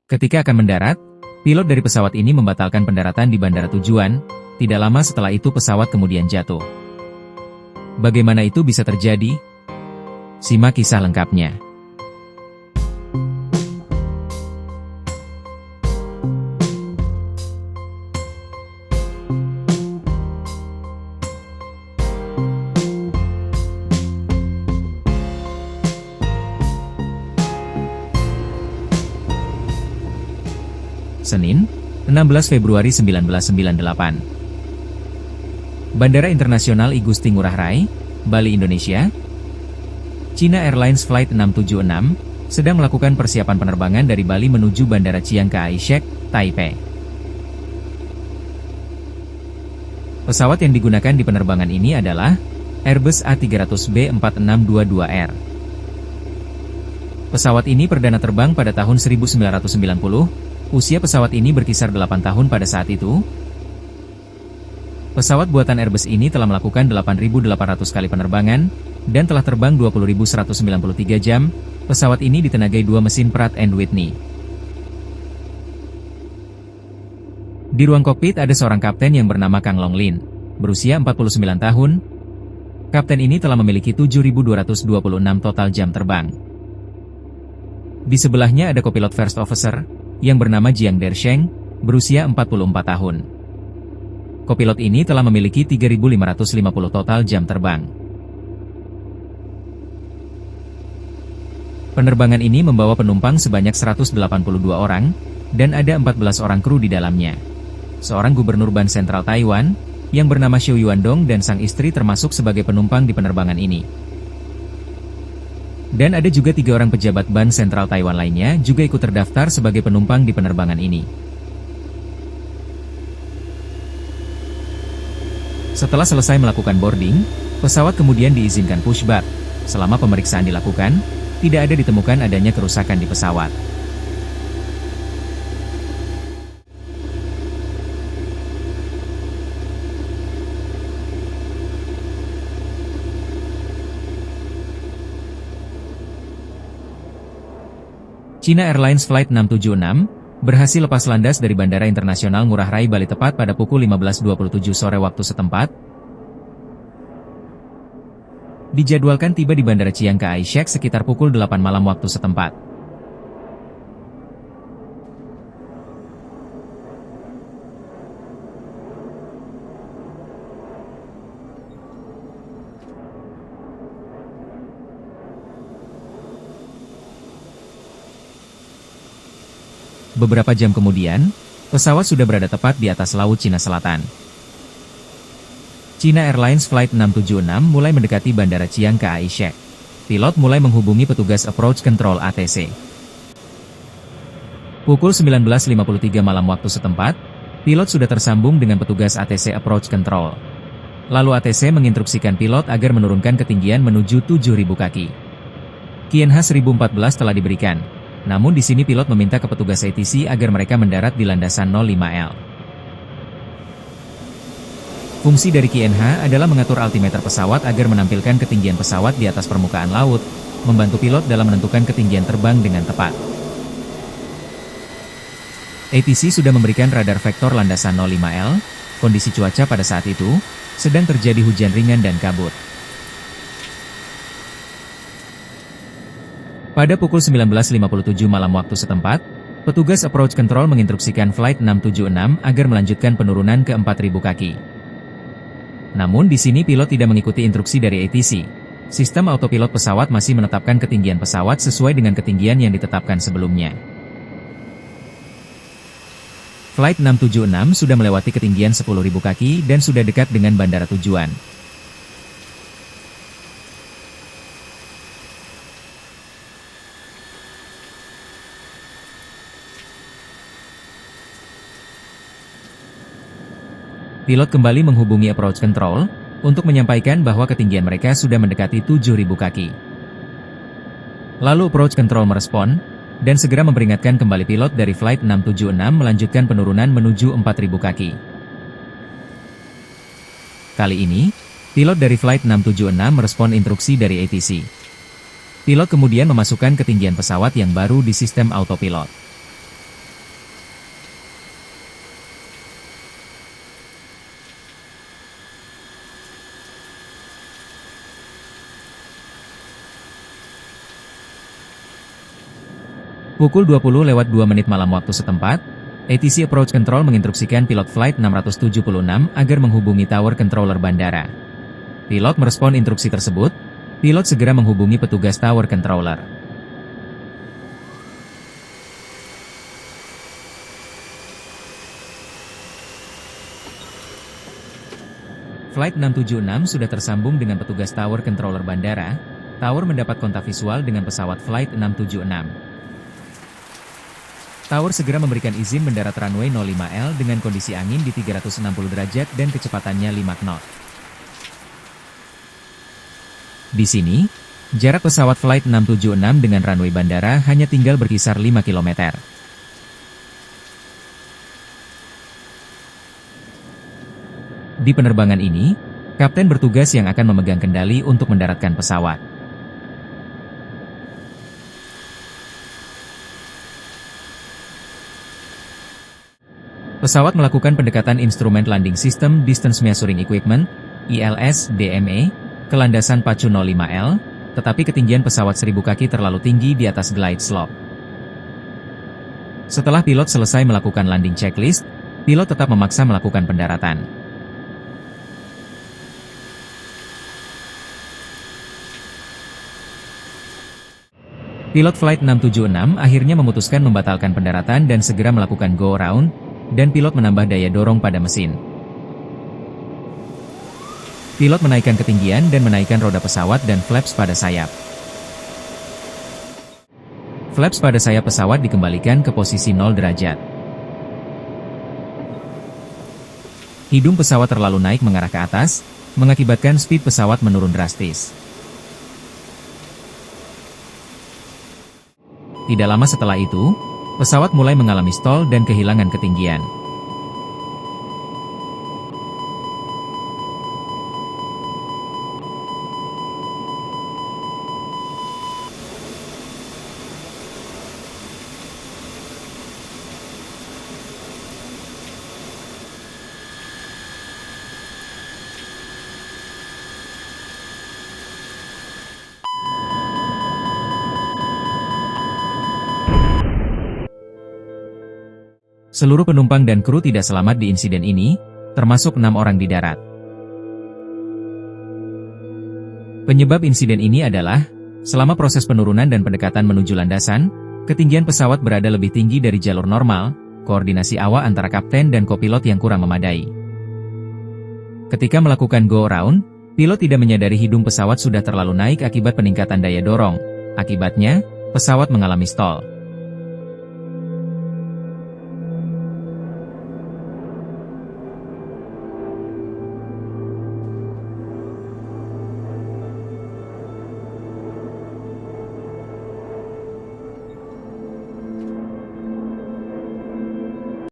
Ketika akan mendarat, pilot dari pesawat ini membatalkan pendaratan di bandara tujuan. Tidak lama setelah itu pesawat kemudian jatuh. Bagaimana itu bisa terjadi? Simak kisah lengkapnya. Senin, 16 Februari 1998. Bandara Internasional I Gusti Ngurah Rai, Bali, Indonesia. China Airlines Flight 676 sedang melakukan persiapan penerbangan dari Bali menuju Bandara Chiang Kai-shek, Taipei. Pesawat yang digunakan di penerbangan ini adalah Airbus A300B4622R. Pesawat ini perdana terbang pada tahun 1990. Usia pesawat ini berkisar 8 tahun pada saat itu. Pesawat buatan Airbus ini telah melakukan 8.800 kali penerbangan, dan telah terbang 20.193 jam. Pesawat ini ditenagai dua mesin Pratt & Whitney. Di ruang kokpit ada seorang kapten yang bernama Kang Long Lin, berusia 49 tahun. Kapten ini telah memiliki 7.226 total jam terbang. Di sebelahnya ada kopilot First Officer, yang bernama Jiang Dersheng, berusia 44 tahun. Kopilot ini telah memiliki 3.550 total jam terbang. Penerbangan ini membawa penumpang sebanyak 182 orang, dan ada 14 orang kru di dalamnya. Seorang gubernur Ban Sentral Taiwan, yang bernama Xiu Yuandong dan sang istri termasuk sebagai penumpang di penerbangan ini. Dan ada juga 3 orang pejabat Ban Sentral Taiwan lainnya juga ikut terdaftar sebagai penumpang di penerbangan ini. Setelah selesai melakukan boarding, pesawat kemudian diizinkan pushback. Selama pemeriksaan dilakukan, tidak ada ditemukan adanya kerusakan di pesawat. China Airlines Flight 676 berhasil lepas landas dari Bandara Internasional Ngurah Rai, Bali tepat pada pukul 15.27 sore waktu setempat. Dijadwalkan tiba di Bandara Chiang Kai-shek sekitar pukul 8 malam waktu setempat. Beberapa jam kemudian, pesawat sudah berada tepat di atas Laut Cina Selatan. China Airlines Flight 676 mulai mendekati Bandara Chiang Kai-shek. Pilot mulai menghubungi petugas Approach Control ATC. Pukul 19.53 malam waktu setempat, pilot sudah tersambung dengan petugas ATC Approach Control. Lalu ATC menginstruksikan pilot agar menurunkan ketinggian menuju 7.000 kaki. QNH 1014 telah diberikan. Namun di sini pilot meminta ke petugas ATC agar mereka mendarat di landasan 05L. Fungsi dari QNH adalah mengatur altimeter pesawat agar menampilkan ketinggian pesawat di atas permukaan laut, membantu pilot dalam menentukan ketinggian terbang dengan tepat. ATC sudah memberikan radar vektor landasan 05L, kondisi cuaca pada saat itu, sedang terjadi hujan ringan dan kabut. Pada pukul 19.57 malam waktu setempat, petugas Approach Control menginstruksikan Flight 676 agar melanjutkan penurunan ke 4.000 kaki. Namun di sini pilot tidak mengikuti instruksi dari ATC. Sistem autopilot pesawat masih menetapkan ketinggian pesawat sesuai dengan ketinggian yang ditetapkan sebelumnya. Flight 676 sudah melewati ketinggian 10.000 kaki dan sudah dekat dengan bandara tujuan. Pilot kembali menghubungi Approach Control untuk menyampaikan bahwa ketinggian mereka sudah mendekati 7.000 kaki. Lalu Approach Control merespon dan segera memperingatkan kembali pilot dari Flight 676 melanjutkan penurunan menuju 4.000 kaki. Kali ini, pilot dari Flight 676 merespon instruksi dari ATC. Pilot kemudian memasukkan ketinggian pesawat yang baru di sistem autopilot. Pukul 20:02 malam waktu setempat, ATC Approach Control menginstruksikan pilot Flight 676 agar menghubungi Tower Controller bandara. Pilot merespon instruksi tersebut, pilot segera menghubungi petugas Tower Controller. Flight 676 sudah tersambung dengan petugas Tower Controller bandara. Tower mendapat kontak visual dengan pesawat Flight 676. Tower segera memberikan izin mendarat runway 05L dengan kondisi angin di 360 derajat dan kecepatannya 5 knot. Di sini, jarak pesawat Flight 676 dengan runway bandara hanya tinggal berkisar 5 km. Di penerbangan ini, kapten bertugas yang akan memegang kendali untuk mendaratkan pesawat. Pesawat melakukan pendekatan Instrument Landing System Distance Measuring Equipment, ILS, DME, ke landasan pacu 05L, tetapi ketinggian pesawat 1000 kaki terlalu tinggi di atas glide slope. Setelah pilot selesai melakukan landing checklist, pilot tetap memaksa melakukan pendaratan. Pilot Flight 676 akhirnya memutuskan membatalkan pendaratan dan segera melakukan go around, dan pilot menambah daya dorong pada mesin. Pilot menaikkan ketinggian dan menaikkan roda pesawat dan flaps pada sayap. Flaps pada sayap pesawat dikembalikan ke posisi 0 derajat. Hidung pesawat terlalu naik mengarah ke atas, mengakibatkan speed pesawat menurun drastis. Tidak lama setelah itu, pesawat mulai mengalami stall dan kehilangan ketinggian. Seluruh penumpang dan kru tidak selamat di insiden ini, termasuk 6 orang di darat. Penyebab insiden ini adalah, selama proses penurunan dan pendekatan menuju landasan, ketinggian pesawat berada lebih tinggi dari jalur normal, koordinasi awak antara kapten dan kopilot yang kurang memadai. Ketika melakukan go around, pilot tidak menyadari hidung pesawat sudah terlalu naik akibat peningkatan daya dorong. Akibatnya, pesawat mengalami stall.